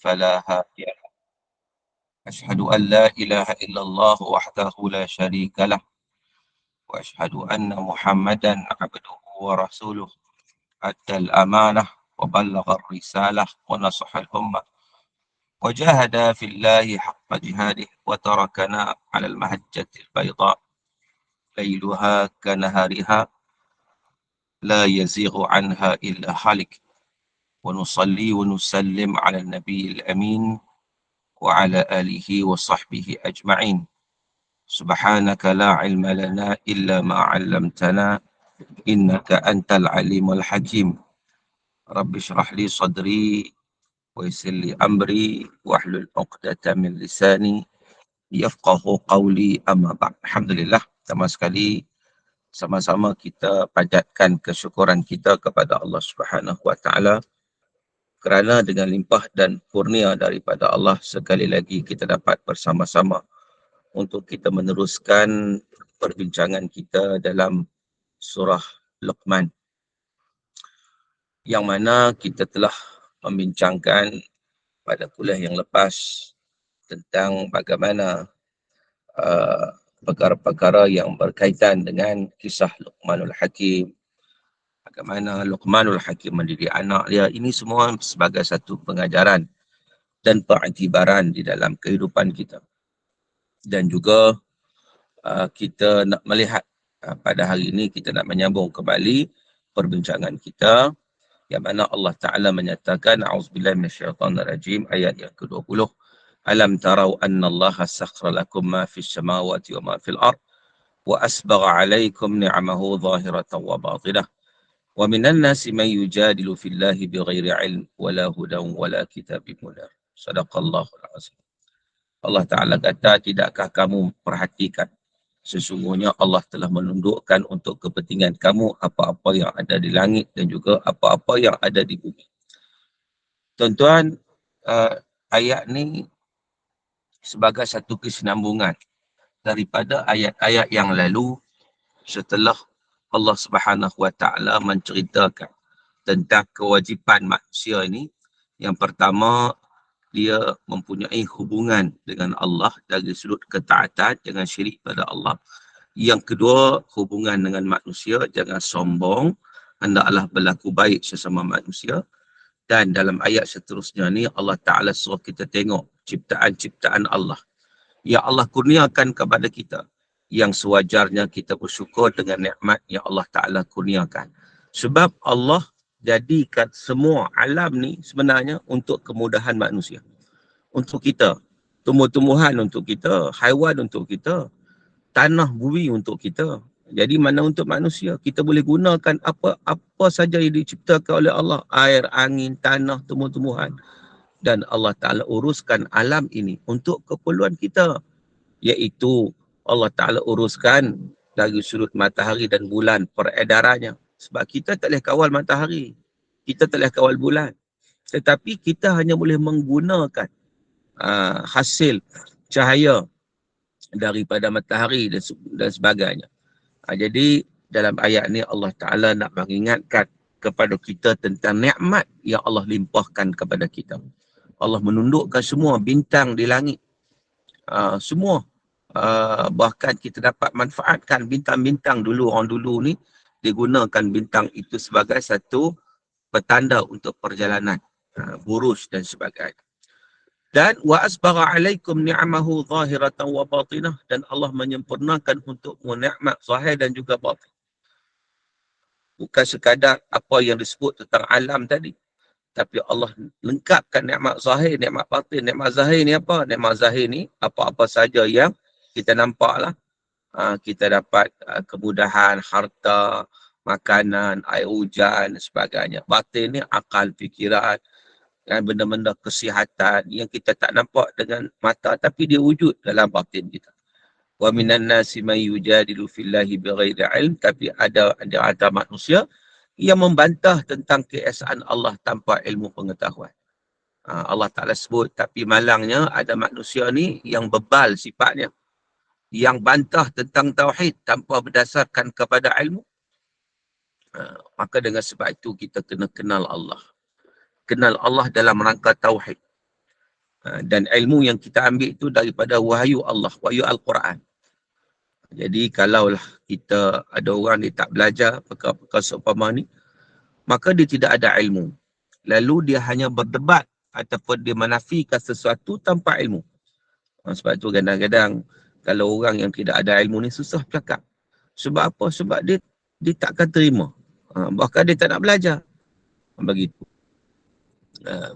فلا هادي له. أشهد أن لا إله إلا الله وحده لا شريك له، وأشهد أن محمدا عبده ورسوله، أدى الأمانة وبلغ الرسالة ونصح الأمة وجاهد في الله حق جهاده وتركنا على المهجة البيضاء ليلها كنهارها لا يزيغ عنها إلا هالك. ونصلي ونسلم على النبي الأمين وعلى آله وصحبه أجمعين. سبحانك لا علم لنا إلا ما علمتنا إنك أنت العليم الحكيم. رب اشرح لي صدري ويسر لي أمري واحلل عقدة من لساني yafqahu qawli amma ba'd. Alhamdulillah, sama sekali sama-sama kita panjatkan kesyukuran kita kepada Allah Subhanahu wa taala kerana dengan limpah dan kurnia daripada Allah sekali lagi kita dapat bersama-sama untuk kita meneruskan perbincangan kita dalam surah Luqman, yang mana kita telah membincangkan pada kuliah yang lepas tentang bagaimana perkara-perkara yang berkaitan dengan kisah Luqmanul Hakim, bagaimana Luqmanul Hakim mendidik anak dia. Ini semua sebagai satu pengajaran dan periktibaran di dalam kehidupan kita. Dan juga kita nak melihat pada hari ini kita nak menyambung kembali perbincangan kita, yang mana Allah Ta'ala menyatakan a'udzubillahi minasyaitanirrajim, ayat yang ke-20. Alam tarau anna Allah sakhkhara lakum ma fis samawati wa ma fil ard wa asbagha 'alaikum ni'amahu zahiratan wa batinah wa minan nasi man yujadilu fillahi bighairi 'ilm wala hudan wala kitabin munir. Sadaqallahul azim. Allah Ta'ala kata, tidakkah kamu perhatikan sesungguhnya Allah telah menundukkan untuk kepentingan kamu apa-apa yang ada di langit dan juga apa-apa yang ada di bumi. Tuan-tuan, ayat ni sebagai satu kesinambungan daripada ayat-ayat yang lalu setelah Allah Subhanahu wa taala menceritakan tentang kewajipan manusia ini. Yang pertama, dia mempunyai hubungan dengan Allah dari sudut ketaatan, jangan syirik pada Allah. Yang kedua, hubungan dengan manusia, jangan sombong, hendaklah berlaku baik sesama manusia. Dan dalam ayat seterusnya ni Allah Ta'ala suruh kita tengok ciptaan-ciptaan Allah yang Allah kurniakan kepada kita, yang sewajarnya kita bersyukur dengan nikmat yang Allah Ta'ala kurniakan. Sebab Allah jadikan semua alam ni sebenarnya untuk kemudahan manusia. Untuk kita, tumbuh-tumbuhan untuk kita, haiwan untuk kita, tanah bumi untuk kita. Jadi mana untuk manusia, kita boleh gunakan apa saja yang diciptakan oleh Allah, air, angin, tanah, tumbuh-tumbuhan. Dan Allah Ta'ala uruskan alam ini untuk keperluan kita, iaitu Allah Ta'ala uruskan dari sudut matahari dan bulan peredarannya. Sebab kita tak boleh kawal matahari, kita tak boleh kawal bulan, tetapi kita hanya boleh menggunakan hasil cahaya daripada matahari dan sebagainya. Jadi dalam ayat ni Allah Ta'ala nak mengingatkan kepada kita tentang nikmat yang Allah limpahkan kepada kita. Allah menundukkan semua bintang di langit. Semua. Bahkan kita dapat manfaatkan bintang-bintang dulu. Orang dulu ni digunakan bintang itu sebagai satu petanda untuk perjalanan. Buruj dan sebagainya. Dan wa asbagha alaikum ni'amahu zahiratan wa batinah, dan Allah menyempurnakan untukmu nikmat zahir dan juga batin. Bukan sekadar apa yang disebut tentang alam tadi, tapi Allah lengkapkan nikmat zahir, nikmat batin. Nikmat zahir ni apa? Nikmat zahir ni apa-apa saja yang kita nampak lah. Kita dapat kemudahan, harta, makanan, air hujan dan sebagainya. Batin ni akal, fikiran, dan benda-benda kesihatan yang kita tak nampak dengan mata tapi dia wujud dalam batin kita. Wa minan nasi man yujadilu fillahi bighairi ilm, tapi ada antara manusia yang membantah tentang keesaan Allah tanpa ilmu pengetahuan. Allah Ta'ala sebut, tapi malangnya ada manusia ni yang bebal sifatnya, yang bantah tentang tauhid tanpa berdasarkan kepada ilmu. Maka dengan sebab itu kita kena kenal Allah. Kenal Allah dalam rangka tauhid. Dan ilmu yang kita ambil itu daripada wahyu Allah, wahyu Al-Quran. Jadi kalaulah kita ada orang dia tak belajar perkara-perkara seumpama ni, maka dia tidak ada ilmu. Lalu dia hanya berdebat ataupun dia menafikan sesuatu tanpa ilmu. Sebab tu kadang-kadang kalau orang yang tidak ada ilmu ni susah bercakap. Sebab apa? Sebab dia takkan terima. Bahkan dia tak nak belajar. Begitu.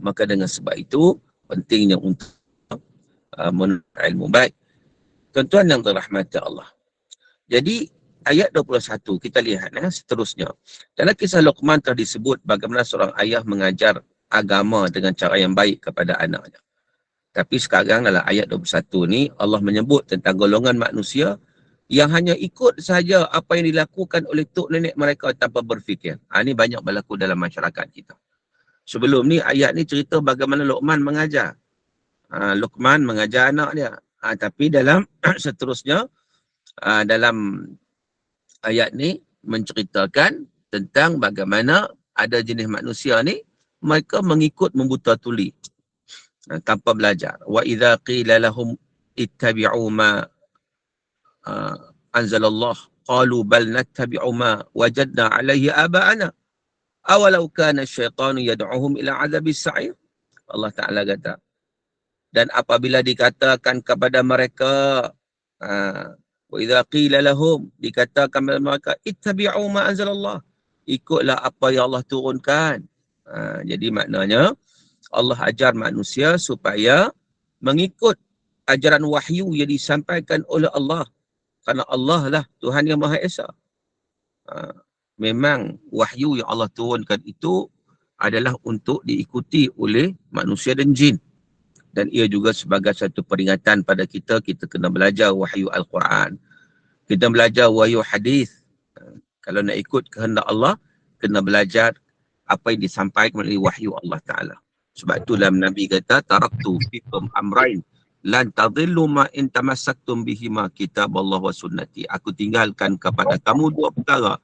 Maka dengan sebab itu, pentingnya untuk menuntut ilmu. Baik. Tuan-tuan yang dirahmati Allah. Jadi, ayat 21, kita lihat seterusnya. Dalam kisah Luqman telah disebut bagaimana seorang ayah mengajar agama dengan cara yang baik kepada anaknya. Tapi sekarang dalam ayat 21 ni, Allah menyebut tentang golongan manusia yang hanya ikut sahaja apa yang dilakukan oleh tok nenek mereka tanpa berfikir. Ini banyak berlaku dalam masyarakat kita. Sebelum ni, ayat ni cerita bagaimana Luqman mengajar. Luqman mengajar anak dia. Tapi dalam seterusnya, dalam ayat ni menceritakan tentang bagaimana ada jenis manusia ni, mereka mengikut membuta tuli. Tanpa belajar. Wa idza qila lahum ittabi'u ma anzalallah qalu bal nattabi'u ma wajadna 'alaihi aba'ana awalau kana asyaitanu yad'uhum ila 'adzabis sa'ir. Allah Taala kata, dan apabila dikatakan kepada mereka, wa idza qila lahum, dikatakan kepada mereka, ittabi'u ma anzalallah, ikutlah apa yang Allah turunkan. Jadi maknanya Allah ajar manusia supaya mengikut ajaran wahyu yang disampaikan oleh Allah. Kerana Allah lah Tuhan yang Maha Esa. Memang wahyu yang Allah turunkan itu adalah untuk diikuti oleh manusia dan jin. Dan ia juga sebagai satu peringatan pada kita, kita kena belajar wahyu Al-Quran. Kita belajar wahyu hadis. Kalau nak ikut kehendak Allah, kena belajar apa yang disampaikan melalui wahyu Allah Ta'ala. Sebab itulah Nabi kata, taraktu fikum amrain lan tadillu ma in tamassaktum bihima kitab Allah wa sunnati. Aku tinggalkan kepada kamu dua perkara.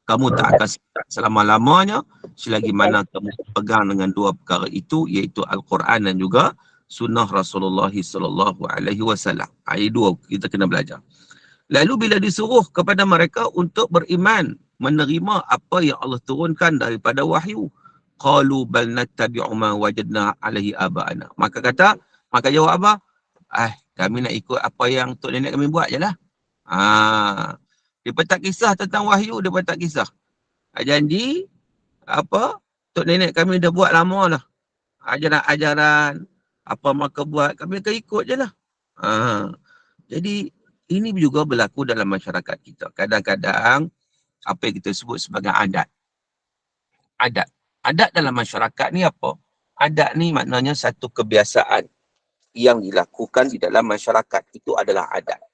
Kamu tak akan sesat selama-lamanya selagi mana kamu pegang dengan dua perkara itu, iaitu Al-Quran dan juga sunnah Rasulullah sallallahu alaihi wasallam. Ini dua kita kena belajar. Lalu bila disuruh kepada mereka untuk beriman, menerima apa yang Allah turunkan daripada wahyu, qalu bal nattabi'u ma wajadna alaihi aba'ana. Maka jawab apa? Kami nak ikut apa yang tok nenek kami buat je lah. Dia pun tak kisah tentang wahyu, dia pun tak kisah. Janji apa tok nenek kami dah buat lama lah. Ajaran-ajaran apa maka buat, kami akan ikut je lah. Jadi ini juga berlaku dalam masyarakat kita. Kadang-kadang apa yang kita sebut sebagai adat. Adat dalam masyarakat ni apa? Adat ni maknanya satu kebiasaan yang dilakukan di dalam masyarakat. Itu adalah adat.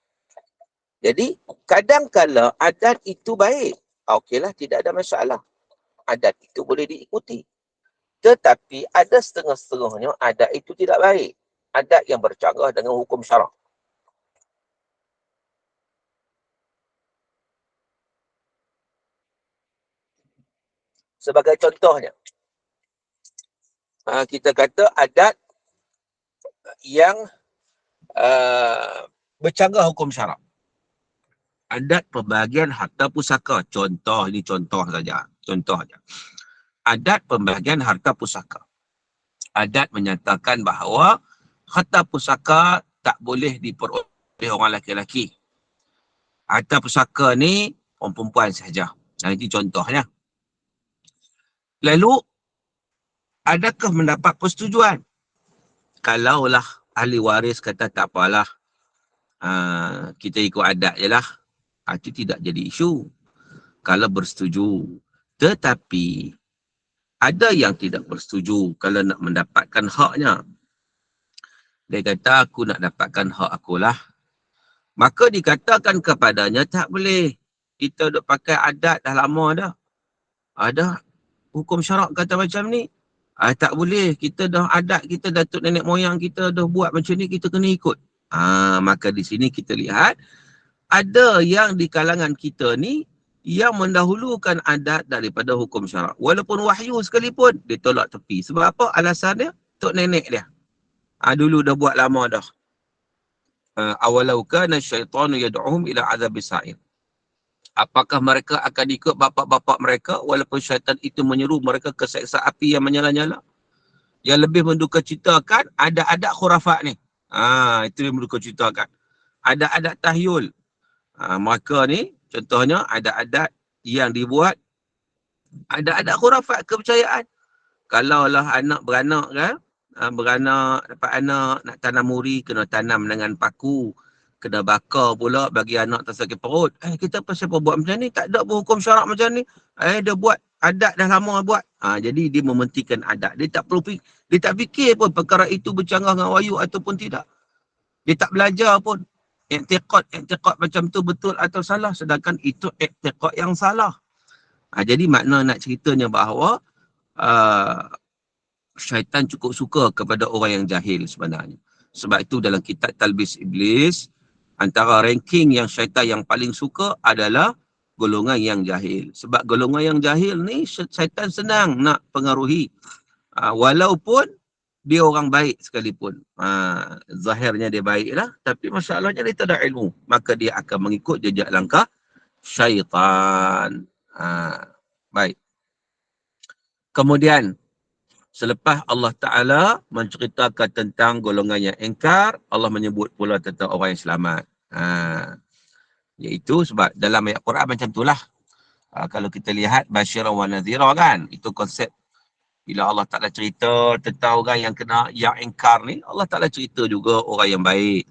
Jadi, kadang-kala adat itu baik. Okeylah, tidak ada masalah. Adat itu boleh diikuti. Tetapi ada setengah-setengahnya adat itu tidak baik. Adat yang bercanggah dengan hukum syarak. Sebagai contohnya, kita kata adat yang bercanggah hukum syarak. Adat pembahagian harta pusaka. Contoh, ini contoh saja. Contoh saja. Adat pembahagian harta pusaka. Adat menyatakan bahawa harta pusaka tak boleh diperoleh oleh orang lelaki-lelaki. Harta pusaka ni orang perempuan sahaja. Ini contohnya. Lalu, adakah mendapat persetujuan? Kalaulah ahli waris kata tak apalah, kita ikut adat je lah, itu tidak jadi isu. Kalau bersetuju. Tetapi, ada yang tidak bersetuju kalau nak mendapatkan haknya. Dia kata, aku nak dapatkan hak akulah. Maka dikatakan kepadanya, tak boleh. Kita duk pakai adat dah lama dah. Ada hukum syarak kata macam ni. Tak boleh. Kita dah adat, kita datuk nenek moyang kita dah buat macam ni, kita kena ikut. Maka di sini kita lihat, ada yang di kalangan kita ni, yang mendahulukan adat daripada hukum syarak. Walaupun wahyu sekalipun, dia tolak tepi. Sebab apa? Alasan dia, tok nenek dia. Dulu dah buat lama dah. Awalau kana syaitanu yad'uhum ila azabis sa'ir. Apakah mereka akan ikut bapa-bapa mereka walaupun syaitan itu menyeru mereka ke seksa api yang menyala-nyala? Yang lebih menduka citakan adat-adat khurafat ni. Itu yang menduka citakan. Adat-adat tahyul. Maka ni contohnya adat-adat yang dibuat, adat-adat khurafat kepercayaan. Kalaulah anak beranak kan, beranak, dapat anak, nak tanam muri, kena tanam dengan paku. Kena bakar pula bagi anak tersakit perut. Kita pasal apa buat macam ni? Tak ada pun hukum syarak macam ni. Dia buat adat dah lama buat. Jadi dia mementingkan adat. Dia tak perlu dia tak fikir pun perkara itu bercanggah dengan wahyu ataupun tidak. Dia tak belajar pun. Iktiqad macam tu betul atau salah. Sedangkan itu iktiqad yang salah. Jadi makna nak ceritanya bahawa syaitan cukup suka kepada orang yang jahil sebenarnya. Sebab itu dalam kitab Talbis Iblis, antara ranking yang syaitan yang paling suka adalah golongan yang jahil. Sebab golongan yang jahil ni syaitan senang nak pengaruhi. Walaupun dia orang baik sekalipun. Zahirnya dia baik lah. Tapi masalahnya dia tak ada ilmu. Maka dia akan mengikut jejak langkah syaitan. Baik. Kemudian, selepas Allah Ta'ala menceritakan tentang golongan yang ingkar, Allah menyebut pula tentang orang yang selamat. Iaitu sebab dalam ayat Quran macam itulah. Kalau kita lihat Basyirah wa Nadhira kan, itu konsep. Bila Allah Ta'ala cerita tentang orang yang ingkar ni, Allah Ta'ala cerita juga orang yang baik.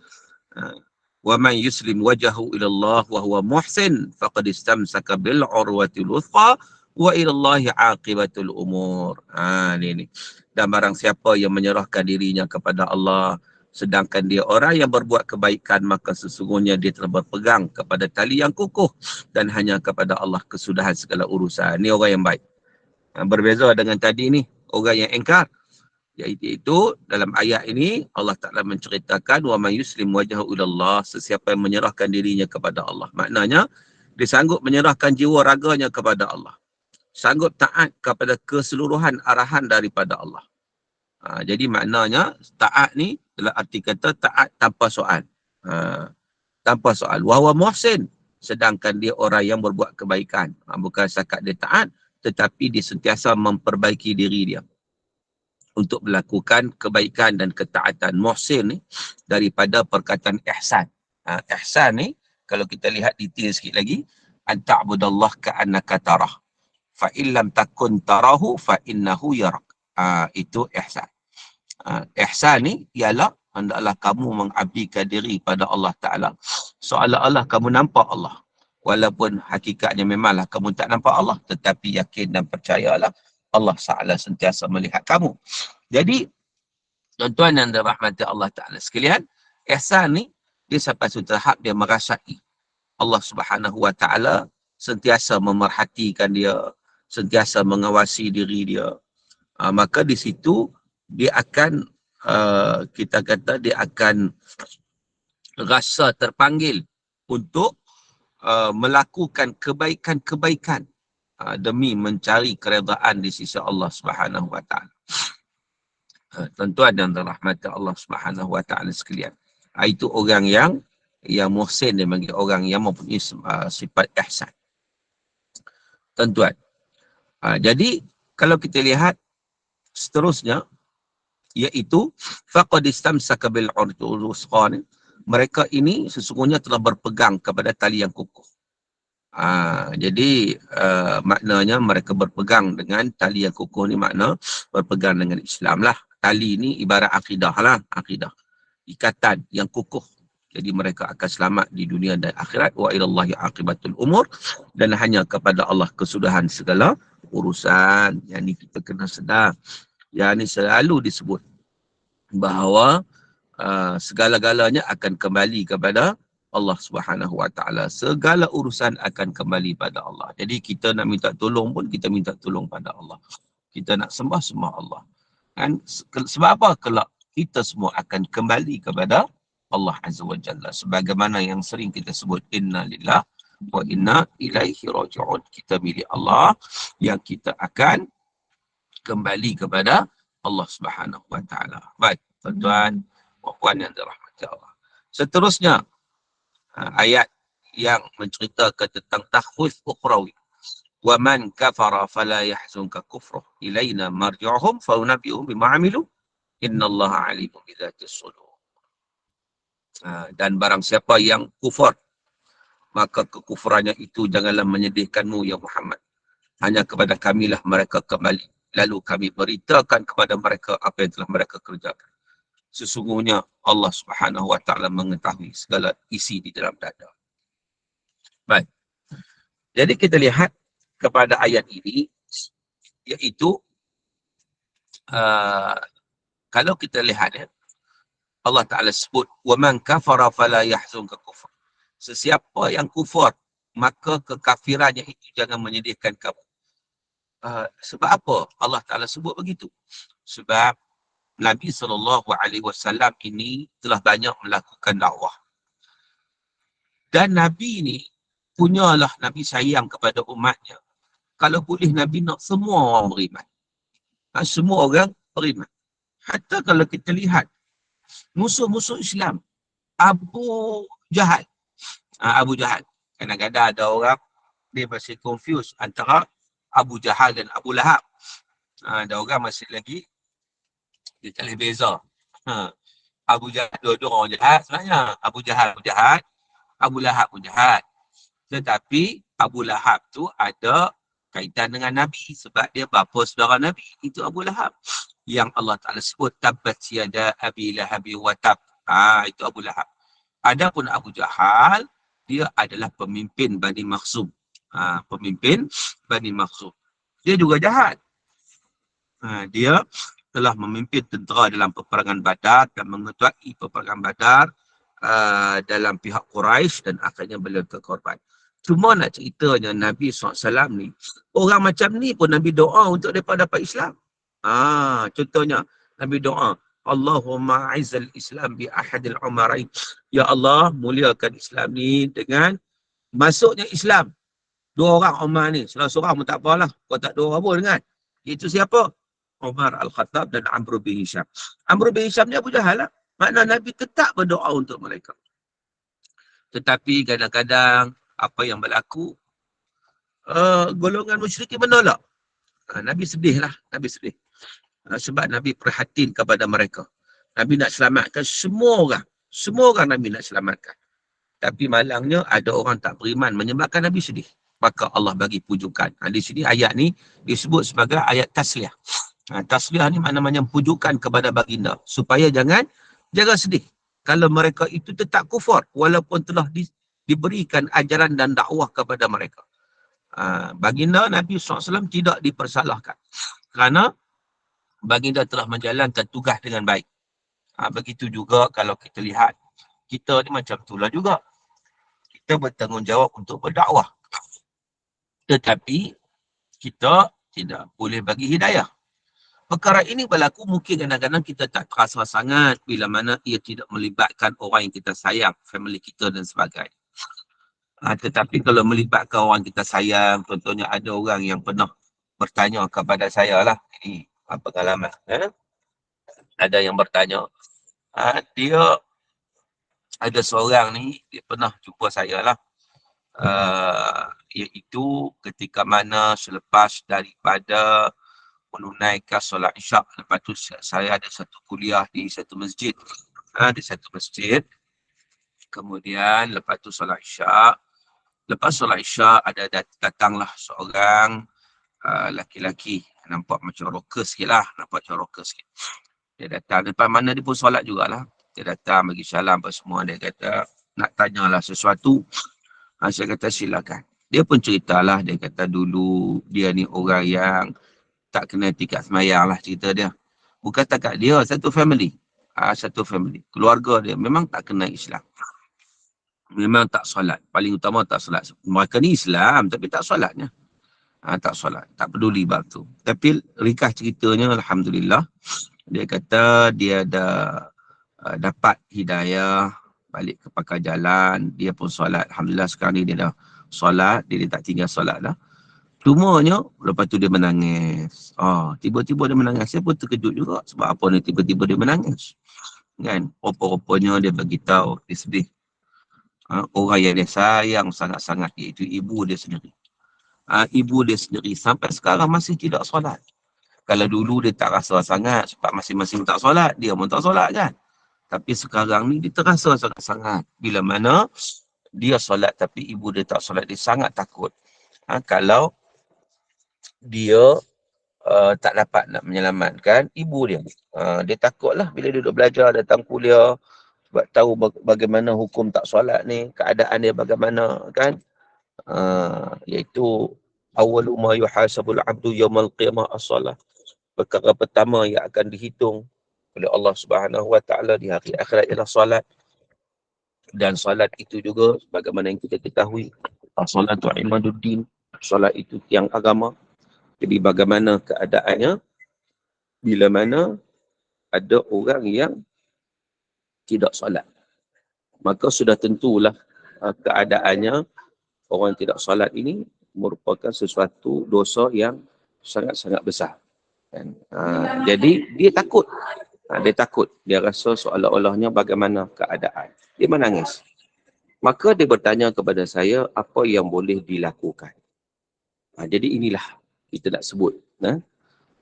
Wa man yuslim wajahu ila Allah wa huwa muhsin faqad istamsaka bil urwatil wuthqa wa ilallahi aqibatul umur. Ni. Dan barang siapa yang menyerahkan dirinya kepada Allah, sedangkan dia orang yang berbuat kebaikan, maka sesungguhnya dia telah berpegang kepada tali yang kukuh dan hanya kepada Allah kesudahan segala urusan. Ni orang yang baik. Berbeza dengan tadi ni, orang yang ingkar. Iaitu dalam ayat ini Allah Ta'ala menceritakan wa man yuslim wajhahu ilallah, sesiapa yang menyerahkan dirinya kepada Allah. Maknanya dia sanggup menyerahkan jiwa raganya kepada Allah. Sanggup taat kepada keseluruhan arahan daripada Allah. Jadi maknanya taat ni dalam arti kata taat tanpa soal. Tanpa soal. Wa huwa muhsin, sedangkan dia orang yang berbuat kebaikan. Bukan setakat dia taat, tetapi dia sentiasa memperbaiki diri dia untuk melakukan kebaikan dan ketaatan. Muhsin ni daripada perkataan ihsan. Ihsan ni kalau kita lihat detail sikit lagi, an ta'budallah ka'annaka tarah fa illam takun tarahu fa innahu yarak. Itu ihsan. Ihsan ni ialah hendaklah kamu mengabdikan diri pada Allah Ta'ala seolah-olah kamu nampak Allah. Walaupun hakikatnya memanglah kamu tak nampak Allah, tetapi yakin dan percayalah Allah Ta'ala sentiasa melihat kamu. Jadi, tuan-tuan yang dirahmati Allah Ta'ala sekalian, ihsan ni, dia sampai satu tahap dia merasai Allah Subhanahu Wa Ta'ala sentiasa memerhatikan dia, sentiasa mengawasi diri dia. Maka di situ, dia akan, kita kata, dia akan rasa terpanggil untuk melakukan kebaikan-kebaikan demi mencari keredaan di sisi Allah Subhanahu Wa Ta'ala. Tuan-tuan dan dirahmati Allah Subhanahu Wa Ta'ala sekalian. Itu orang yang muhsin, dia bagi orang yang mempunyai sifat ihsan. Tuan-tuan. Jadi kalau kita lihat seterusnya, iaitu faqad istamsaka bil urwatil wuthqa, mereka ini sesungguhnya telah berpegang kepada tali yang kukuh. Jadi maknanya mereka berpegang dengan tali yang kukuh ni, makna berpegang dengan Islam lah. Tali ni ibarat akidah lah, akidah. Ikatan yang kukuh. Jadi mereka akan selamat di dunia dan akhirat. Wa ilallahi aqibatul umur. Dan hanya kepada Allah kesudahan segala urusan. Yang ni kita kena sedar. Yang ni selalu disebut bahawa segala-galanya akan kembali kepada Allah Subhanahu Wa Ta'ala. Segala urusan akan kembali pada Allah. Jadi kita nak minta tolong pun, kita minta tolong pada Allah. Kita nak sembah Allah. Kan? Sebab apa? Kelak kita semua akan kembali kepada Allah Azza wa Jalla. Sebagaimana yang sering kita sebut, inna lillah wa inna ilaihi raji'un. Kita milik Allah yang kita akan kembali kepada Allah Subhanahu Wa Ta'ala. Baik. Tuan-tuan, puan-puan yang dirahmati Allah. Seterusnya, ayat yang menceritakan tentang takhwif ukhrawi. Wa man kafara fala yahzunka kufruh ilaina marji'uhum fa unabbi'uhum bima 'amilu innallaha 'alimun bidzatis sudur. Dan barang siapa yang kufur, maka kekufurannya itu janganlah menyedihkanmu ya Muhammad. Hanya kepada kamilah mereka kembali. Lalu kami beritakan kepada mereka apa yang telah mereka kerjakan. Sesungguhnya Allah Subhanahu Wa Taala mengetahui segala isi di dalam dada. Baik. Jadi kita lihat kepada ayat ini, iaitu kalau kita lihat ya, Allah Ta'ala sebut wa man kafara fala yahzunka kufur. Sesiapa yang kufur, maka kekafirannya itu jangan menyedihkan kamu. Sebab apa Allah Ta'ala sebut begitu? Sebab Nabi SAW ini telah banyak melakukan dakwah. Dan Nabi ini punyalah Nabi sayang kepada umatnya. Kalau boleh Nabi nak semua orang beriman. Semua orang beriman. Hatta kalau kita lihat musuh-musuh Islam, Abu Jahal. Abu Jahal. Kadang-kadang ada orang dia masih confuse antara Abu Jahal dan Abu Lahab. Ada orang masih lagi dia tak boleh beza. Abu Jahal dua-dua orang jahat sebenarnya. Abu Jahal pun jahat, Abu Lahab pun jahat. Tetapi Abu Lahab tu ada kaitan dengan Nabi sebab dia bapa saudara Nabi. Itu Abu Lahab. Yang Allah Ta'ala sebut tabbat yada abi lahabi wa tab. Itu Abu Lahab. Adapun Abu Jahal, dia adalah pemimpin Bani Makhzum. Pemimpin Bani Makhzum. Dia juga jahat. Dia telah memimpin tentera dalam peperangan Badar dan mengetuai peperangan Badar dalam pihak Quraisy dan akhirnya beliau terkorban. Cuma nak ceritanya Nabi SAW ni, orang macam ni pun Nabi doa untuk mereka dapat Islam. Contohnya Nabi doa, Allahumma a'izzal Islam bi ahadil umarain. Ya Allah, muliakan Islam ni dengan masuknya Islam. Dua orang Umar ni, seorang pun tak apalah. Kau tak dua orang pun dengan. Itu siapa? Umar Al-Khattab dan Amr bin Hisham. Amr bin Hisham ni Abu Jahal lah. Makna Nabi tetap berdoa untuk mereka. Tetapi kadang-kadang apa yang berlaku, golongan musyrikin menolak. Nabi sedih lah. Nabi sedih. Sebab Nabi perhatian kepada mereka. Nabi nak selamatkan semua orang. Semua orang Nabi nak selamatkan. Tapi malangnya ada orang tak beriman menyebabkan Nabi sedih. Maka Allah bagi pujukan. Di sini ayat ni disebut sebagai ayat tasliyah. Tasliyah ni maknanya pujukan kepada baginda. Supaya jangan sedih. Kalau mereka itu tetap kufur. Walaupun telah diberikan ajaran dan dakwah kepada mereka. Baginda Nabi SAW tidak dipersalahkan. Kerana baginda telah menjalankan tugas dengan baik. Begitu juga kalau kita lihat. Kita ni macam itulah juga. Kita bertanggungjawab untuk berdakwah. Tetapi kita tidak boleh bagi hidayah. Perkara ini berlaku mungkin kadang-kadang kita tak terasa sangat bila mana ia tidak melibatkan orang yang kita sayang, family kita dan sebagainya. Tetapi kalau melibatkan orang kita sayang, contohnya ada orang yang pernah bertanya kepada saya lah, ini pengalaman. Ada yang bertanya, dia ada seorang ni, dia pernah jumpa saya lah. Iaitu ketika mana selepas daripada menunaikan solat isyak, lepas tu saya ada satu kuliah di satu masjid. Di satu masjid. Kemudian lepas tu solat isyak. Lepas solat isyak datanglah seorang laki-laki. Nampak macam rocker sikit lah. Dia datang. Depan mana dia pun solat jugalah. Dia datang bagi salam apa semua. Dia kata nak tanyalah sesuatu. Saya kata silakan. Dia pun ceritalah. Dia kata dulu dia ni orang yang tak kena tikat semayang lah cerita dia. Bukan takat dia, satu family. Keluarga dia memang tak kena Islam. Memang tak solat. Paling utama tak solat. Mereka ni Islam tapi tak solatnya. Tak solat. Tak peduli bab tu. Tapi ringkas ceritanya, Alhamdulillah. Dia kata dia ada dapat hidayah balik ke pakar jalan. Dia pun solat. Alhamdulillah sekarang ni dia dah solat. Dia tak tinggal solat dah. Cumanya, lepas tu dia menangis. Tiba-tiba dia menangis. Saya pun terkejut juga. Sebab apa ni tiba-tiba dia menangis. kan? Rupa-rupanya dia bagi tahu dia sedih. Orang yang dia sayang sangat-sangat iaitu ibu dia sendiri. Ibu dia sendiri sampai sekarang masih tidak solat. Kalau dulu dia tak rasa sangat sebab masing-masing tak solat, dia pun tak solat kan. Tapi sekarang ni dia terasa sangat-sangat. Bila mana dia solat tapi ibu dia tak solat, dia sangat takut. Kalau dia tak dapat nak menyelamatkan ibu dia. Dia takutlah bila dia duduk belajar, datang kuliah, sebab tahu bagaimana hukum tak solat ni, keadaan dia bagaimana kan. Iaitu awwalu ma yuhasabul abdu yaumal qiyamah as-salah. Perkara pertama yang akan dihitung oleh Allah Subhanahu wa taala di hari akhirat ialah solat. Dan solat itu juga bagaimana yang kita ketahui, solatu imaduddin, solat itu tiang agama. Jadi bagaimana keadaannya bila mana ada orang yang tidak solat, maka sudah tentulah keadaannya orang yang tidak solat ini merupakan sesuatu dosa yang sangat-sangat besar. Jadi dia takut. Dia takut. Dia rasa seolah-olahnya bagaimana keadaan. Dia menangis. Maka dia bertanya kepada saya, apa yang boleh dilakukan? Jadi inilah kita nak sebut.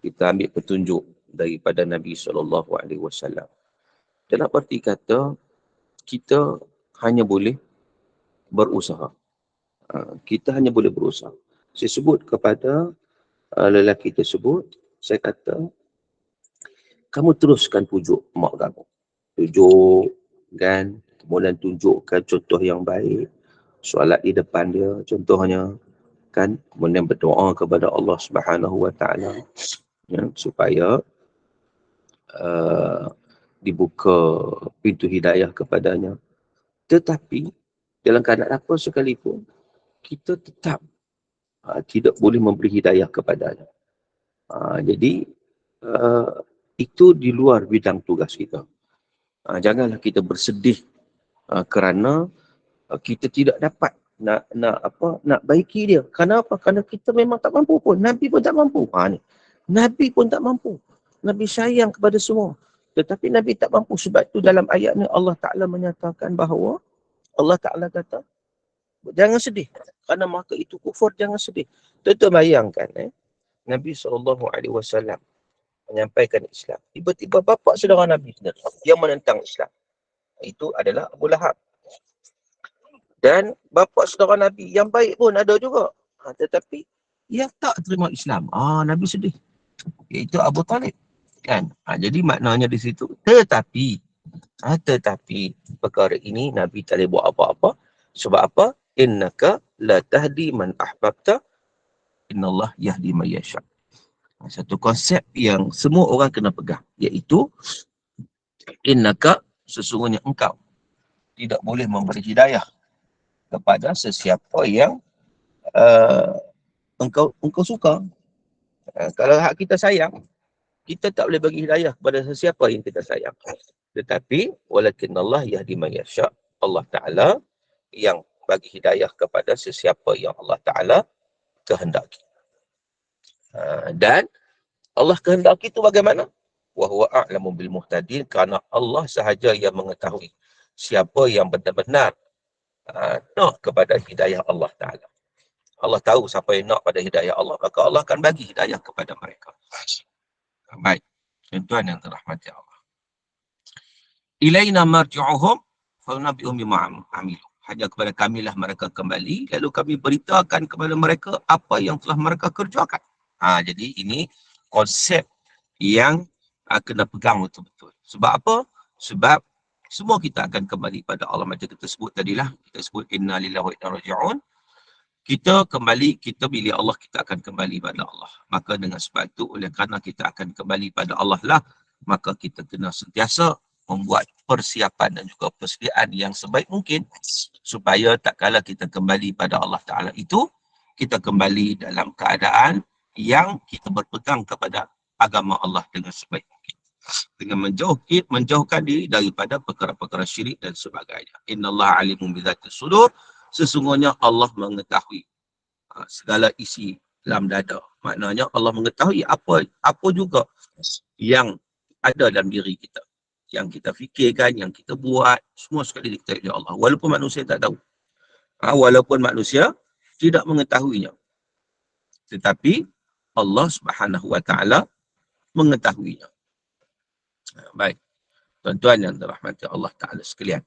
Kita ambil petunjuk daripada Nabi SAW. Dalam arti kata, kita hanya boleh berusaha. Kita hanya boleh berusaha. Saya sebut kepada lelaki tersebut, saya kata, kamu teruskan pujuk mak kamu. Pujuk, kan? Kemudian tunjukkan contoh yang baik. Solat di depan dia, contohnya. Kan? Kemudian berdoa kepada Allah Subhanahu Wa Taala, ya, supaya dibuka pintu hidayah kepadanya. Tetapi, dalam keadaan apa sekalipun, kita tetap tidak boleh memberi hidayah kepadanya. Jadi, itu di luar bidang tugas kita. Janganlah kita bersedih kerana kita tidak dapat nak baiki dia. Kenapa? Kerana kita memang tak mampu pun. Nabi pun tak mampu. Nabi pun tak mampu. Nabi sayang kepada semua. Tetapi Nabi tak mampu. Sebab itu dalam ayat ni Allah Ta'ala menyatakan bahawa Allah Ta'ala kata, jangan sedih. Kerana maka itu kufur, jangan sedih. Tentu bayangkan, Nabi SAW menyampaikan Islam. Tiba-tiba bapa saudara Nabi sendiri yang menentang Islam. Itu adalah Abu Lahab. Dan bapa saudara Nabi yang baik pun ada juga. Tetapi ia tak terima Islam. Nabi sedih. Iaitu Abu Talib. Kan? Jadi maknanya di situ. Tetapi perkara ini Nabi tak boleh buat apa-apa. Sebab apa? Innaka la tahdi man ahbabta. Innallah yahdi man yasha. Satu konsep yang semua orang kena pegang. Iaitu innaka, sesungguhnya engkau tidak boleh memberi hidayah kepada sesiapa yang engkau suka. Kalau hak kita sayang, kita tak boleh bagi hidayah kepada sesiapa yang kita sayang. Tetapi walakin Allah yahdi man yasha. Allah Ta'ala yang bagi hidayah kepada sesiapa yang Allah Ta'ala kehendaki. Dan Allah kehendaki itu bagaimana? Wa huwa a'lamu bil muhtadin, kerana Allah sahaja yang mengetahui siapa yang benar-benar nak kepada hidayah Allah Ta'ala. Allah tahu siapa yang nak pada hidayah Allah, maka Allah akan bagi hidayah kepada mereka. Baik, tuan-tuan yang dirahmati Allah. Ilaina marji'uhum fa nunabbi'uhum bima 'amilu. Hanya kepada kamilah mereka kembali, lalu kami beritakan kepada mereka apa yang telah mereka kerjakan. Jadi ini konsep yang kena pegang betul-betul. Sebab apa? Sebab semua kita akan kembali pada Allah. Macam kita sebut tadilah, kita sebut inna lillahi wa inna raji'un. Kita kembali, kita bila Allah, kita akan kembali pada Allah. Maka dengan sebab itu, oleh kerana kita akan kembali pada Allah lah, maka kita kena sentiasa membuat persiapan dan juga persediaan yang sebaik mungkin supaya tak kala kita kembali pada Allah Ta'ala itu, kita kembali dalam keadaan yang kita berpegang kepada agama Allah dengan sebaik mungkin. Dengan menjauhkan diri daripada perkara-perkara syirik dan sebagainya. Innallaha alimun bidzati sudur. Sesungguhnya Allah mengetahui segala isi dalam dada. Maknanya Allah mengetahui apa juga yang ada dalam diri kita. yang kita fikirkan, yang kita buat, semua sekali diketahui oleh Allah. Walaupun manusia tak tahu. Walaupun manusia tidak mengetahuinya. Tetapi Allah Subhanahu Wa Taala mengetahuinya. Baik. Tuan-tuan yang dirahmati Allah Taala sekalian.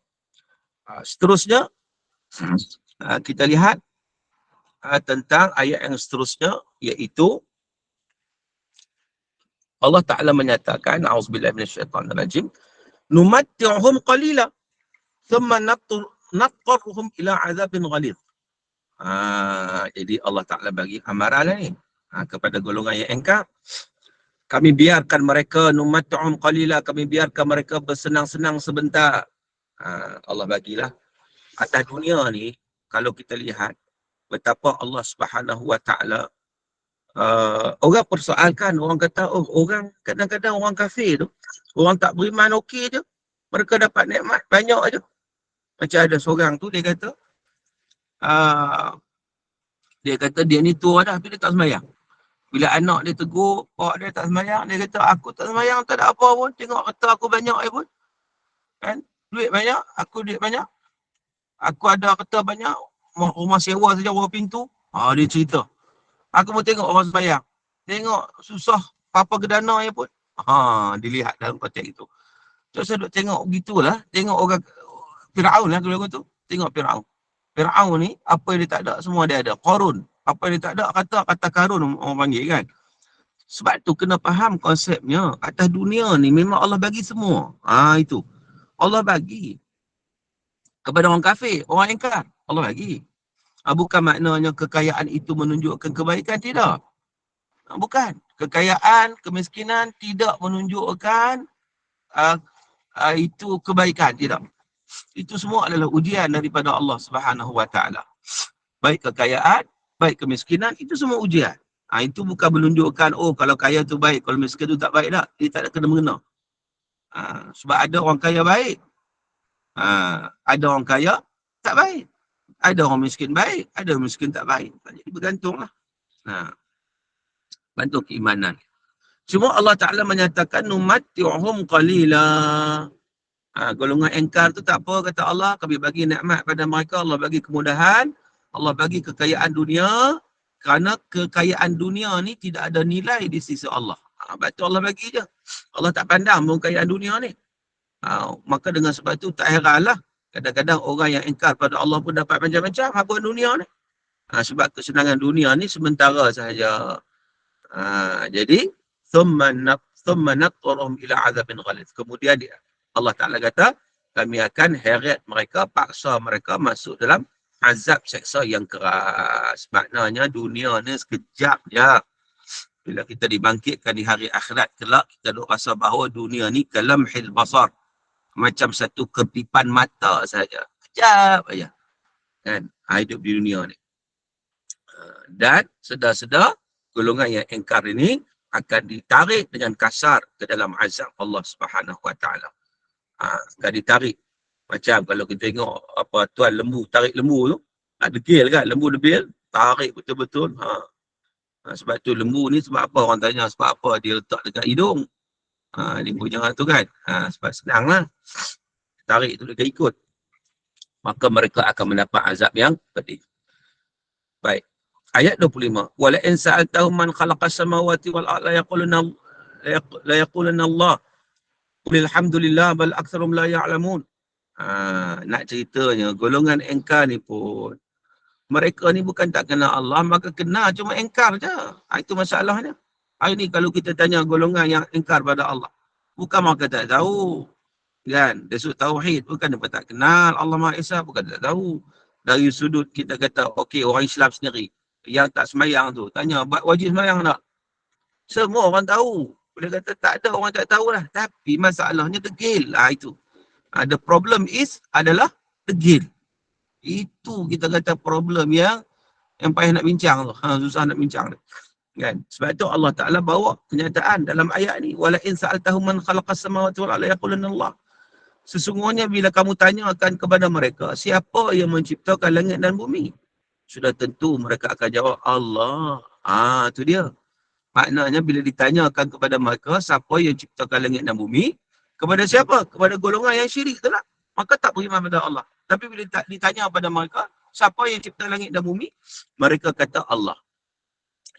Seterusnya, kita lihat tentang ayat yang seterusnya, iaitu Allah Ta'ala menyatakan, A'udzubillahi minasyaitanirrajim, numatti'uhum qalila, thumma natqarruhum ila azabin ghalidh. Jadi Allah Ta'ala bagi amaran ni kepada golongan yang engkar. Kami biarkan mereka, numatti'uhum qalila, kami biarkan mereka bersenang-senang sebentar. Allah bagilah. Atas dunia ni, kalau kita lihat betapa Allah Subhanahu Wa Ta'ala, orang persoalkan, orang kata, oh orang kadang-kadang orang kafir tu, orang tak beriman okey je, mereka dapat nikmat banyak je. Macam ada seorang tu, dia kata dia ni tua dah, tapi dia tak sembahyang. Bila anak dia tegur, pak dia tak sembahyang, dia kata aku tak sembahyang, tak ada apa pun, tengok harta aku banyak pun. Kan? Duit banyak, aku duit banyak. Aku ada harta banyak, rumah sewa saja berapa pintu. Dia cerita. Aku mau tengok orang sembahyang. Tengok susah apa gedana ya pun. Dilihat dalam konteks itu. So saya duk tengok begitulah. Tengok orang Firaun lah kalau tu. Tengok Firaun. Firaun ni apa yang dia tak ada semua dia ada. Qarun. Apa yang dia tak ada kata Karun orang panggil kan. Sebab tu kena faham konsepnya. Atas dunia ni memang Allah bagi semua. Itu. Allah bagi kepada orang kafir, orang ingkar. Allah bagi. Bukan maknanya kekayaan itu menunjukkan kebaikan, tidak. Bukan. Kekayaan, kemiskinan tidak menunjukkan itu kebaikan, tidak. Itu semua adalah ujian daripada Allah Subhanahu Wa Taala. Baik kekayaan, baik kemiskinan, itu semua ujian. Itu bukan menunjukkan, oh kalau kaya tu baik, kalau miskin tu tak baik tak. Dia tak ada kena mengena. Sebab ada orang kaya baik. Ada orang kaya tak baik. Ada orang miskin baik, ada orang miskin tak baik. Jadi bergantunglah. Bantu keimanan. Cuma Allah Ta'ala menyatakan, numatti'uhum qalila. Golongan engkar tu tak apa, kata Allah, kami bagi nikmat pada mereka, Allah bagi kemudahan, Allah bagi kekayaan dunia, kerana kekayaan dunia ni tidak ada nilai di sisi Allah. Sebab tu Allah bagi je. Allah tak pandang pun kekayaan dunia ni. Maka dengan sebab tu tak heranlah kadang-kadang orang yang ingkar pada Allah pun dapat macam-macam habuan dunia ni. Sebab kesenangan dunia ni sementara sahaja. Jadi thumma natqaruhum ila azabin ghalidh. Kemudian Allah Ta'ala kata, kami akan heret mereka, paksa mereka masuk dalam azab seksa yang keras. Maknanya dunia ni sekejap je. Bila kita dibangkitkan di hari akhirat kelak, kita duk rasa bahawa dunia ni kalamhil basar. Macam satu kepipan mata saja. Kejap aja. Kan? Hidup di dunia ni. Dan sedar-sedar golongan yang engkar ini akan ditarik dengan kasar ke dalam azab Allah Subhanahu Wa Taala. Akan ditarik. Macam kalau kita tengok apa tuan lembu, tarik lembu tu, degil kan, lembu degil, tarik betul-betul. Sebab tu lembu ni sebab apa orang tanya, sebab apa dia letak dekat hidung. Dia punya tu kan. Sebab senang lah. Tarik tu dia ikut. Maka mereka akan mendapat azab yang pedih. Baik. Ayat 25. Wala in sa'altahum man khalaqas samawati wal arda la yaquluna Allah. Qul alhamdulillah bal aktsarum la ya'lamun. Nak ceritanya golongan engkar ni pun mereka ni bukan tak kenal Allah, maka kenal cuma engkar je. Itu masalahnya. Hari ni kalau kita tanya golongan yang engkar pada Allah, bukan mereka tak tahu. Kan? Dari sudut tauhid, bukan mereka tak kenal Allah Maha Esa, bukan tak tahu. Dari sudut kita kata, okey, orang Islam sendiri, yang tak sembahyang tu, tanya, wajib sembahyang tak? Semua orang tahu. Boleh kata tak ada orang tak tahu lah. Tapi masalahnya degil. Itu. The problem adalah degil. Itu kita kata problem yang payah nak bincang tu. Susah nak bincang tu. Kan? Sebab itu Allah Ta'ala bawa kenyataan dalam ayat ni. Wala in sa'altahum man khalaqas samawati wal arda yaquluna Allah. Sesungguhnya bila kamu tanyakan kepada mereka, siapa yang menciptakan langit dan bumi? Sudah tentu mereka akan jawab Allah. Itu dia. Maknanya bila ditanyakan kepada mereka, siapa yang ciptakan langit dan bumi, Kepada siapa? Kepada golongan yang syirik tu lah. Maka tak beriman pada Allah. Tapi bila ditanya pada mereka, siapa yang cipta langit dan bumi? Mereka kata Allah.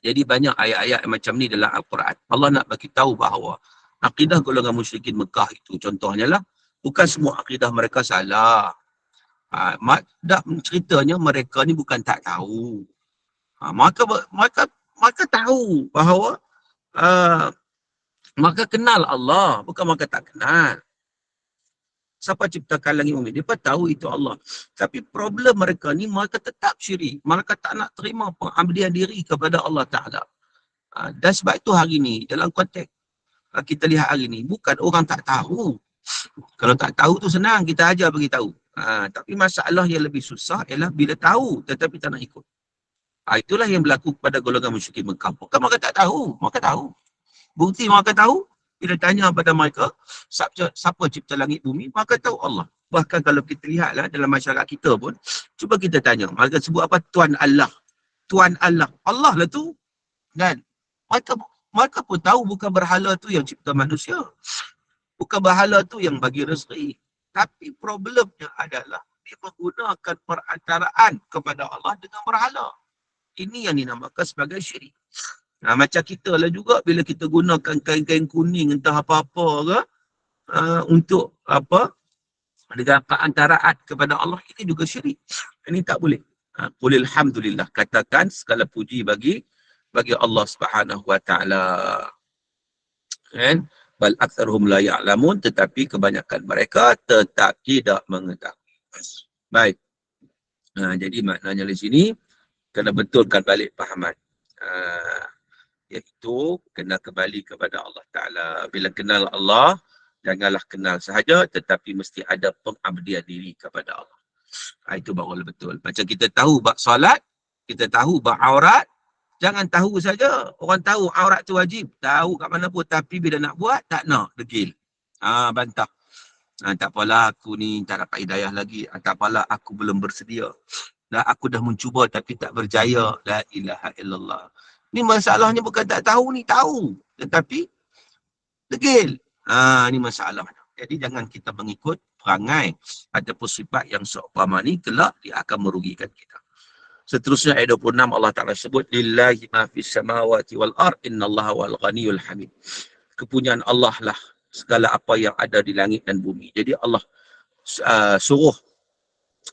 Jadi banyak ayat-ayat macam ni dalam Al-Quran. Allah nak bagi tahu bahawa akidah golongan musyrikin Mekah itu contohnya lah, bukan semua akidah mereka salah. Ceritanya mereka ni bukan tak tahu. Maka tahu bahawa maka kenal Allah, bukan maka tak kenal. Siapa ciptakan langit bumi? Mereka tahu itu Allah. Tapi problem mereka ni, mereka tetap syirik. Mereka tak nak terima pengabdian diri kepada Allah Ta'ala. Dan sebab itu hari ni, dalam konteks kita lihat hari ni, bukan orang tak tahu. Kalau tak tahu tu senang, kita ajar bagi tahu. Tapi masalah yang lebih susah ialah bila tahu tetapi tak nak ikut. Itulah yang berlaku kepada golongan musyrikin Mekah. Bukan mereka tak tahu, mereka tahu. Bukti mereka tahu, bila tanya pada mereka, siapa cipta langit bumi, maka tahu Allah. Bahkan kalau kita lihatlah dalam masyarakat kita pun, cuba kita tanya, mereka sebut apa? Tuan Allah. Tuan Allah. Allah lah tu. Dan mereka pun tahu bukan berhala tu yang cipta manusia. Bukan berhala tu yang bagi rezeki. Tapi problemnya adalah dia menggunakan perantaraan kepada Allah dengan berhala. Ini yang dinamakan sebagai syirik. Macam kita lah juga bila kita gunakan kain-kain kuning entah apa-apa ke untuk apa dengan perantaraan kepada Allah, ini juga syirik. Ini tak boleh. Qul alhamdulillah, katakan segala puji bagi Allah Subhanahu wa taala. Kan? Bal aktsaruhum la ya'lamun, tetapi kebanyakan mereka tetap tidak mengetahui. Baik. Jadi maknanya di sini kena betulkan balik fahaman. Iaitu kena kembali kepada Allah Ta'ala. Bila kenal Allah, janganlah kenal sahaja, tetapi mesti ada pengabdian diri kepada Allah. Itu baru betul. Macam kita tahu bab solat, kita tahu bab aurat, jangan tahu saja. Orang tahu aurat tu wajib, tahu kat mana pun, tapi bila nak buat, tak nak, degil. Bantah. Tak apalah aku ni tak dapat hidayah lagi. Tak apalah aku belum bersedia. Aku dah mencuba tapi tak berjaya. La ilaha illallah. Ni masalahnya bukan tak tahu ni, tahu. Tetapi degil. Ni masalah. Jadi jangan kita mengikut perangai ataupun sifat yang seumpama ni, kelak dia akan merugikan kita. Seterusnya ayat 26 Allah Ta'ala sebut, Lillahi ma fis samawati wal ard innallaha wal ghaniyul hamid. Kepunyaan Allah lah segala apa yang ada di langit dan bumi. Jadi Allah suruh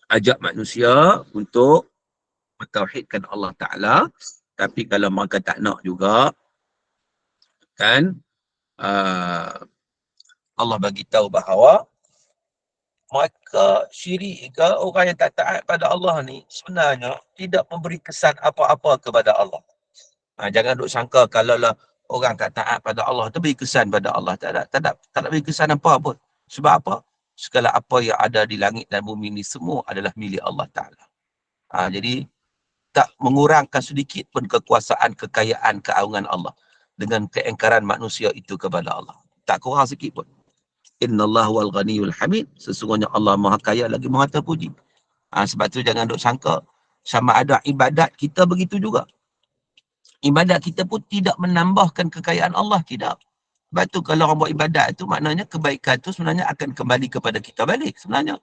ajak manusia untuk mentauhidkan Allah Ta'ala. Tapi kalau mereka tak nak juga, kan, Allah bagi tahu bahawa mereka syirik ke orang yang tak taat pada Allah ni sebenarnya tidak memberi kesan apa-apa kepada Allah. Jangan duk sangka kalau lah orang tak taat pada Allah tu beri kesan pada Allah. Tak ada beri kesan apa pun. Sebab apa? Segala apa yang ada di langit dan bumi ni semua adalah milik Allah Ta'ala. Jadi tak mengurangkan sedikit pun kekuasaan, kekayaan, keagungan Allah dengan keengkaran manusia itu kepada Allah. Tak kurang sikit pun. Innallahu wal ghaniyul hamid. Sesungguhnya Allah Maha Kaya lagi Maha Terpuji. Sebab tu jangan duk sangka sama ada ibadat kita begitu juga. Ibadat kita pun tidak menambahkan kekayaan Allah, tidak. Sebab tu kalau orang buat ibadat tu maknanya kebaikan tu sebenarnya akan kembali kepada kita balik sebenarnya.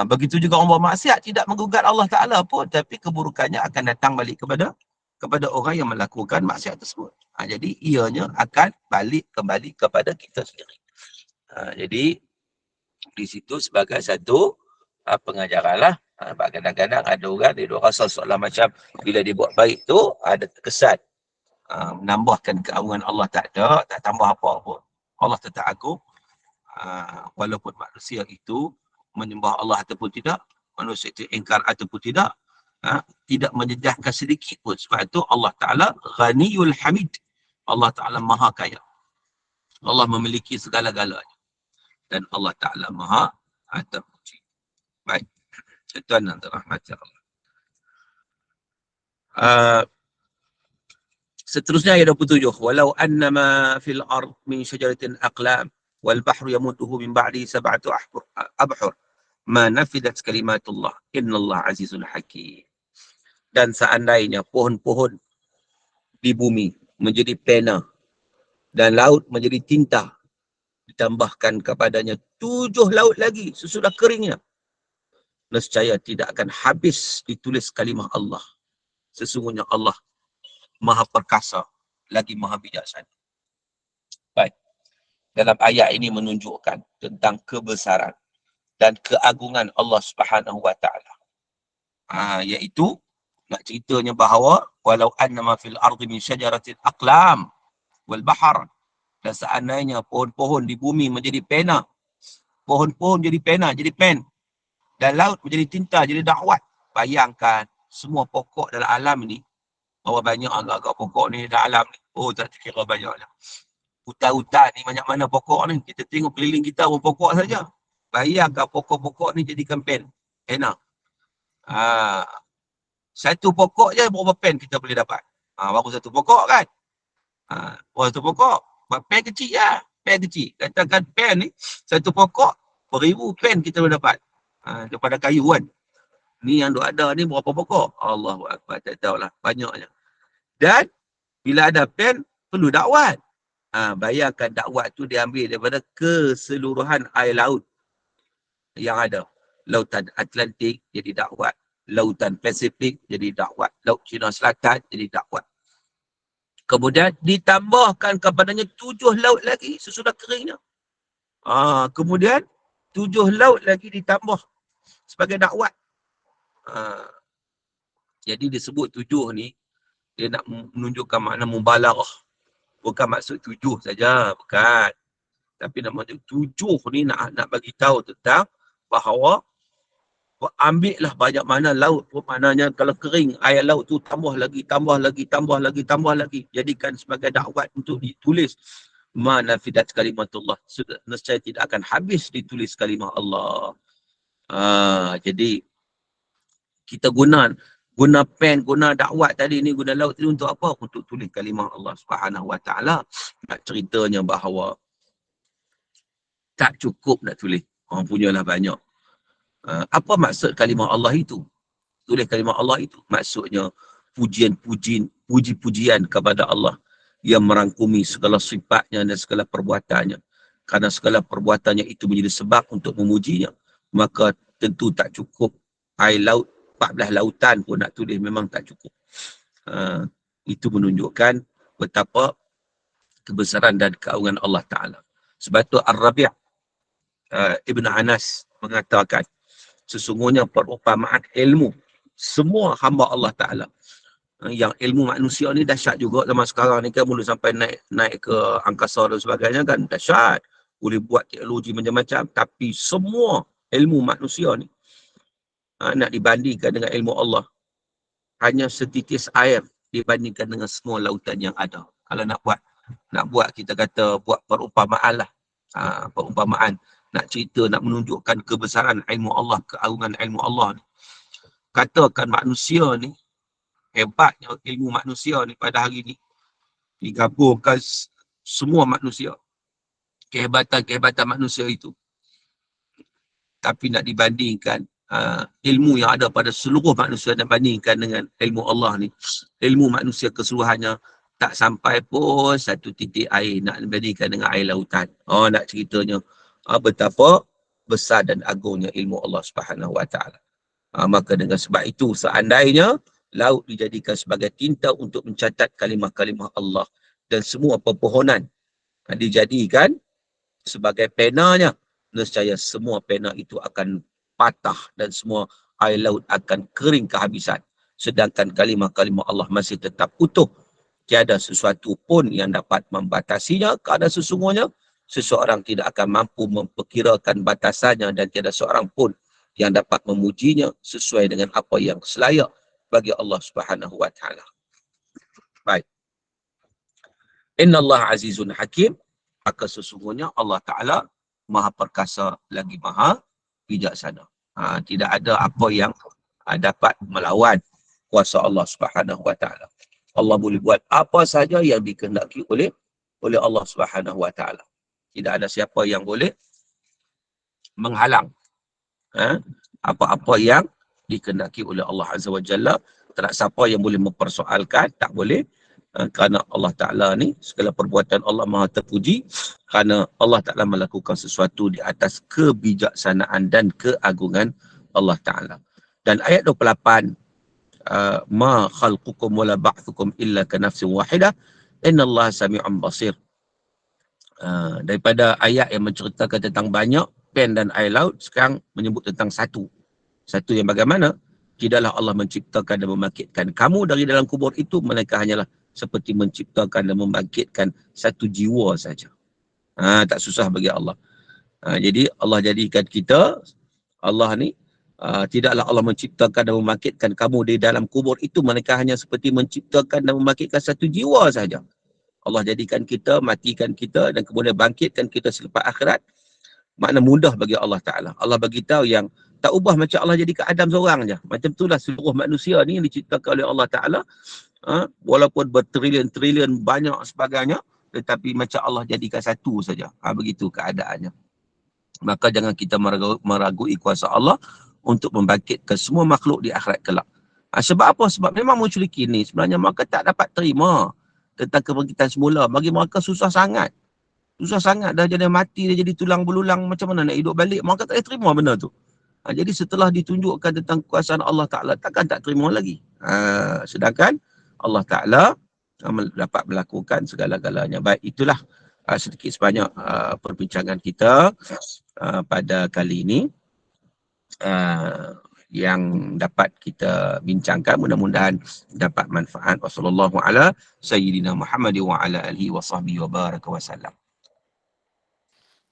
Begitu juga orang buat maksiat tidak menggugat Allah Ta'ala pun, tapi keburukannya akan datang balik kepada orang yang melakukan maksiat tersebut. Jadi ianya akan kembali kepada kita sendiri. Jadi di situ sebagai satu pengajaran lah. Kadang-kadang ada orang dia rasa seolah macam bila dia buat baik tu ada kesan menambahkan keagungan Allah, tak ada, tak tambah apa pun. Allah tetap agung. Walaupun manusia itu menyembah Allah ataupun tidak, manusia itu ingkar ataupun tidak, tidak menjejaskan sedikit pun. Sebab itu Allah Ta'ala Ghaniyul Hamid. Allah Ta'ala Maha Kaya. Allah memiliki segala-galanya. Dan Allah Ta'ala Maha Terpuji. Baik. Tuan dan rahmat Allah. Seterusnya ayat 27. Walau annama fil ard min syajaratin aqlam wal bahru yamudduhu min ba'di sab'atu abhur ma nafidat kalimatullah innallaha azizun hakim. Dan seandainya pohon-pohon di bumi menjadi pena dan laut menjadi tinta ditambahkan kepadanya 7 laut lagi sesudah keringnya, nescaya tidak akan habis ditulis kalimah Allah. Sesungguhnya Allah Maha Perkasa lagi Maha Bijaksana. Baik. Dalam ayat ini menunjukkan tentang kebesaran dan keagungan Allah Subhanahu wa taala. Iaitu nak ceritanya bahawa walau annama fil ardi min syajaratin aqlam wal bahr, dan seandainya pohon-pohon di bumi menjadi pena, pohon-pohon jadi pena, jadi pen, dan laut menjadi tinta, jadi dakwat. Bayangkan semua pokok dalam alam ni, berapa banyak agak-agak pokok ni dalam alam ni. Oh, tak kira banyaknya. Hutan-hutan ni banyak mana pokok ni. Kita tengok keliling kita pun pokok saja. Bayangkan pokok-pokok ni jadikan pen, pena. Satu pokok je berapa pen kita boleh dapat. Baru satu pokok kan. Baru satu pokok. Pen kecil lah. Pen kecil. Katakan pen ni, satu pokok, beribu pen kita boleh dapat. Daripada kayu kan. Ni yang ada ni berapa pokok? Allahu Akbar. Tak tahulah. Banyaknya. Dan bila ada pen, perlu dakwat. Bayangkan dakwat tu diambil daripada keseluruhan air laut yang ada. Lautan Atlantik jadi dakwat. Lautan Pasifik jadi dakwat. Laut Cina Selatan jadi dakwat. Kemudian ditambahkan kepadanya 7 laut lagi sesudah keringnya. Kemudian 7 laut lagi ditambah sebagai dakwat. Jadi disebut 7 ni, dia nak menunjukkan makna mubalaghah. Bukan maksud 7 saja, bukan. Tapi nak maksud 7 ni nak bagi tahu tentang bahawa ambillah banyak mana laut pun, maknanya kalau kering air laut tu tambah lagi. Jadikan sebagai dakwat untuk ditulis. Ma nafidat kalimatullah. Nescaya tidak akan habis ditulis kalimah Allah. Jadi kita guna pen, guna dakwat tadi ni, guna laut tadi untuk apa? Untuk tulis kalimah Allah Subhanahu wa taala. Nak ceritanya bahawa tak cukup nak tulis. Orang punyalah banyak. Apa maksud kalimah Allah itu? Tulis kalimah Allah itu maksudnya puji-pujian kepada Allah yang merangkumi segala sifatnya dan segala perbuatannya. Karena segala perbuatannya itu menjadi sebab untuk memujinya, maka tentu tak cukup. Air laut, 14 lautan pun nak tulis memang tak cukup. Itu menunjukkan betapa kebesaran dan keagungan Allah Ta'ala. Sebab itu Ar-Rabi' Ibn Anas mengatakan, sesungguhnya perumpamaan ilmu semua hamba Allah Ta'ala. Yang ilmu manusia ni dahsyat juga zaman sekarang ni kan, boleh sampai naik ke angkasa dan sebagainya kan, dahsyat. Boleh buat teknologi macam-macam, tapi semua ilmu manusia ni nak dibandingkan dengan ilmu Allah, hanya setitis air dibandingkan dengan semua lautan yang ada. Kalau nak buat kita kata buat perumpamaan lah. Perumpamaan, nak cerita, nak menunjukkan kebesaran ilmu Allah, keagungan ilmu Allah ni. Katakan manusia ni, hebatnya ilmu manusia ni pada hari ni, digabungkan semua manusia, kehebatan manusia itu. Tapi nak dibandingkan ilmu yang ada pada seluruh manusia dan bandingkan dengan ilmu Allah ni, ilmu manusia keseluruhannya tak sampai pun satu titik air nak dibandingkan dengan air lautan. Nak ceritanya betapa besar dan agungnya ilmu Allah Subhanahu wa taala. Maka dengan sebab itu, seandainya laut dijadikan sebagai tinta untuk mencatat kalimah-kalimah Allah, dan semua pepohonan dijadikan sebagai penanya, nescaya semua pena itu akan patah dan semua air laut akan kering kehabisan. Sedangkan kalimah-kalimah Allah masih tetap utuh. Tiada sesuatu pun yang dapat membatasinya, kerana sesungguhnya seseorang tidak akan mampu memperkirakan batasannya, dan tiada seorang pun yang dapat memujinya sesuai dengan apa yang selayak bagi Allah Subhanahu wa taala. Baik. Innallaha azizun hakim. Maka sesungguhnya Allah Ta'ala Maha Perkasa lagi Maha Bijaksana. Tidak ada apa yang dapat melawan kuasa Allah Subhanahu wa taala. Allah boleh buat apa saja yang dikehendaki oleh Allah Subhanahu wa taala. Tidak ada siapa yang boleh menghalang apa-apa yang dikehendaki oleh Allah Azza wa Jalla. Tak ada siapa yang boleh mempersoalkan, tak boleh kerana Allah Ta'ala ni, segala perbuatan Allah Maha terpuji, kerana Allah Ta'ala melakukan sesuatu di atas kebijaksanaan dan keagungan Allah Ta'ala. Dan ayat 28, ma khalqukum wala ba'thukum illa ka nafsin wahidah, innallaha sami'un basir. Daripada ayat yang menceritakan tentang banyak pen dan air laut, sekarang menyebut tentang satu. Satu yang bagaimana? Tidaklah Allah menciptakan dan membangkitkan kamu dari dalam kubur itu, melainkan hanyalah seperti menciptakan dan membangkitkan satu jiwa saja. Tak susah bagi Allah. Jadi Allah jadikan kita, Allah ni, tidaklah Allah menciptakan dan membangkitkan kamu di dalam kubur itu, melainkan hanya seperti menciptakan dan membangkitkan satu jiwa saja. Allah jadikan kita, matikan kita dan kemudian bangkitkan kita selepas akhirat. Makna mudah bagi Allah Ta'ala. Allah bagi tahu yang tak ubah macam Allah jadikan Adam seorang je. Macam itulah seluruh manusia ni yang diciptakan oleh Allah Ta'ala. Walaupun bertrilion-trilion banyak sebagainya, tetapi macam Allah jadikan satu saja. Begitu keadaannya. Maka jangan kita meragui kuasa Allah untuk membangkitkan semua makhluk di akhirat kelak. Sebab apa? Sebab memang musyrikin ni sebenarnya mereka tak dapat terima tentang kebangkitan semula. Bagi mereka susah sangat. Susah sangat. Dah jadi mati, dah jadi tulang belulang, macam mana nak hidup balik? Mereka tak boleh terima benda tu. Jadi setelah ditunjukkan tentang kekuasaan Allah Ta'ala, takkan tak terima lagi. Sedangkan Allah Ta'ala dapat melakukan segala-galanya. Baik, itulah sedikit sebanyak perbincangan kita pada kali ini. Yang dapat kita bincangkan, mudah-mudahan dapat manfaat. Wassallallahu ala sayyidina Muhammad wa ala alihi wa sahbihi wa baraka wa sallam.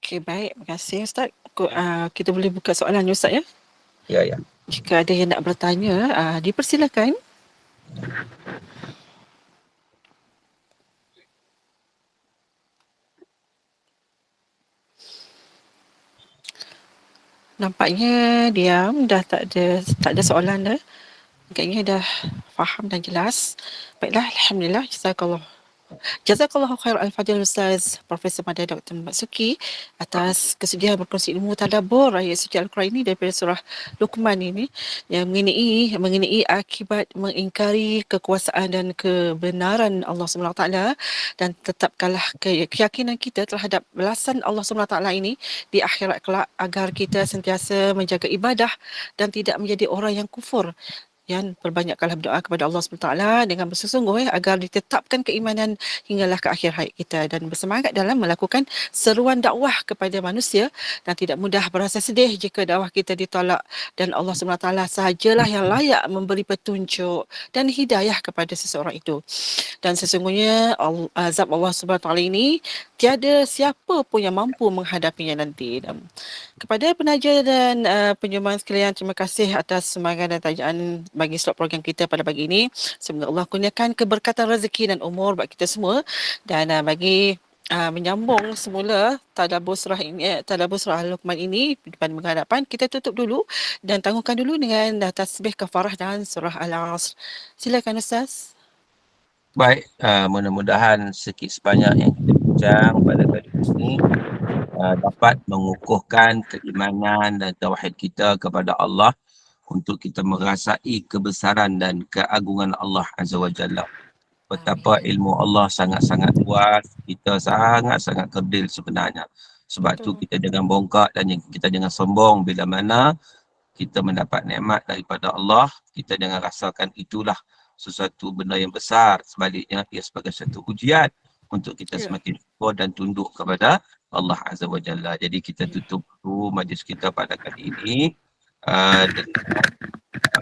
Okey, baik. Terima kasih Ustaz. Kita boleh buka soalan Ustaz ya? Ya. Jika ada yang nak bertanya, dipersilakan. Nampaknya diam, dah tak ada soalan dah. Agaknya dah faham dan jelas. Baiklah, alhamdulillah. Jazakallahu khair al-fadil Ustaz Profesor Madya Dr. Muhammad Suki atas kesediaan berkongsi ilmu tadabbur ayat suci Al-Quran ini daripada surah Luqman ini yang mengenai akibat mengingkari kekuasaan dan kebenaran Allah SWT, dan tetapkanlah keyakinan kita terhadap balasan Allah SWT ini di akhirat kelak, agar kita sentiasa menjaga ibadah dan tidak menjadi orang yang kufur. Yang perbanyakkanlah berdoa kepada Allah SWT dengan bersungguh agar ditetapkan keimanan hinggalah ke akhir hayat kita, dan bersemangat dalam melakukan seruan dakwah kepada manusia, dan tidak mudah berasa sedih jika dakwah kita ditolak, dan Allah SWT sahajalah yang layak memberi petunjuk dan hidayah kepada seseorang itu. Dan sesungguhnya azab Allah SWT ini tiada siapa pun yang mampu menghadapinya nanti. Dan kepada penaja dan penyumbang sekalian, terima kasih atas sumbangan dan tajaan bagi slot program kita pada pagi ini. Semoga Allah kurniakan keberkatan rezeki dan umur bagi kita semua. Dan bagi menyambung semula tadabbur surah Al-Luqman ini pada menghadapan, kita tutup dulu dan tangguhkan dulu dengan tasbih kafarah dan surah Al-Asr. Silakan Ustaz. Baik, mudah-mudahan sikit sebanyak yang kita bincang pada kali ini dapat mengukuhkan keimanan dan tauhid kita kepada Allah, untuk kita merasai kebesaran dan keagungan Allah Azza wa Jalla. Betapa ilmu Allah sangat-sangat luas, kita sangat-sangat kerdil sebenarnya. Sebab tu kita jangan bongkak dan kita jangan sombong bila mana kita mendapat nikmat daripada Allah. Kita jangan rasakan itulah sesuatu benda yang besar. Sebaliknya ia sebagai satu ujian untuk kita semakin syukur dan tunduk kepada Allah Azza wa Jalla. Jadi kita tutup dulu majlis kita pada kali ini dengan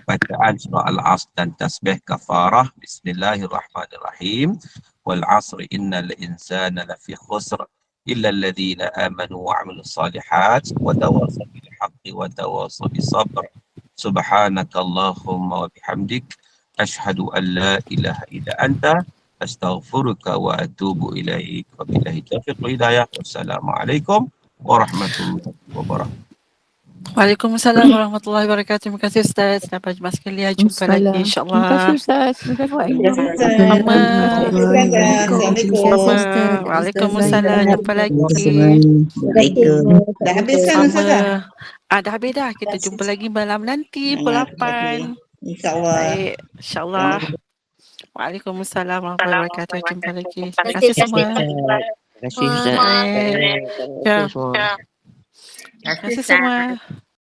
bacaan surah Al-Asr dan tasbih kafarah. Bismillahirrahmanirrahim. Wal 'asri innal insana lafi khusr illa alladhina amanu wa 'amilus salihat wa tawasaw bil haqqi wa tawasaw bis sabr. Subhanakallahumma wa bihamdik asyhadu an la ilaha illa anta astaghfiruka wa atubu ilaik. Wabillahi taufiq wal hidayah. Wassalamualaikum warahmatullahi wabarakatuh. Waalaikumsalam warahmatullahi wabarakatuh. Terima kasih Ustaz. Sampai jumpa sekalian. Jumpa lagi insyaAllah. Terima kasih Ustaz. Terima kasih Ustaz. Waalaikumsalam. Jumpa lagi. Dah habis kan Ustazah? Dah habis dah. Kita jumpa lagi malam nanti pukul 8. InsyaAllah. Baik. InsyaAllah. Waalaikumsalam warahmatullahi wabarakatuh. Jumpa lagi. Terima Terima kasih kasih, semua. Ustaz. Terima kasih Ustaz. Baik. Terima kasih semua. Terima kasih semua.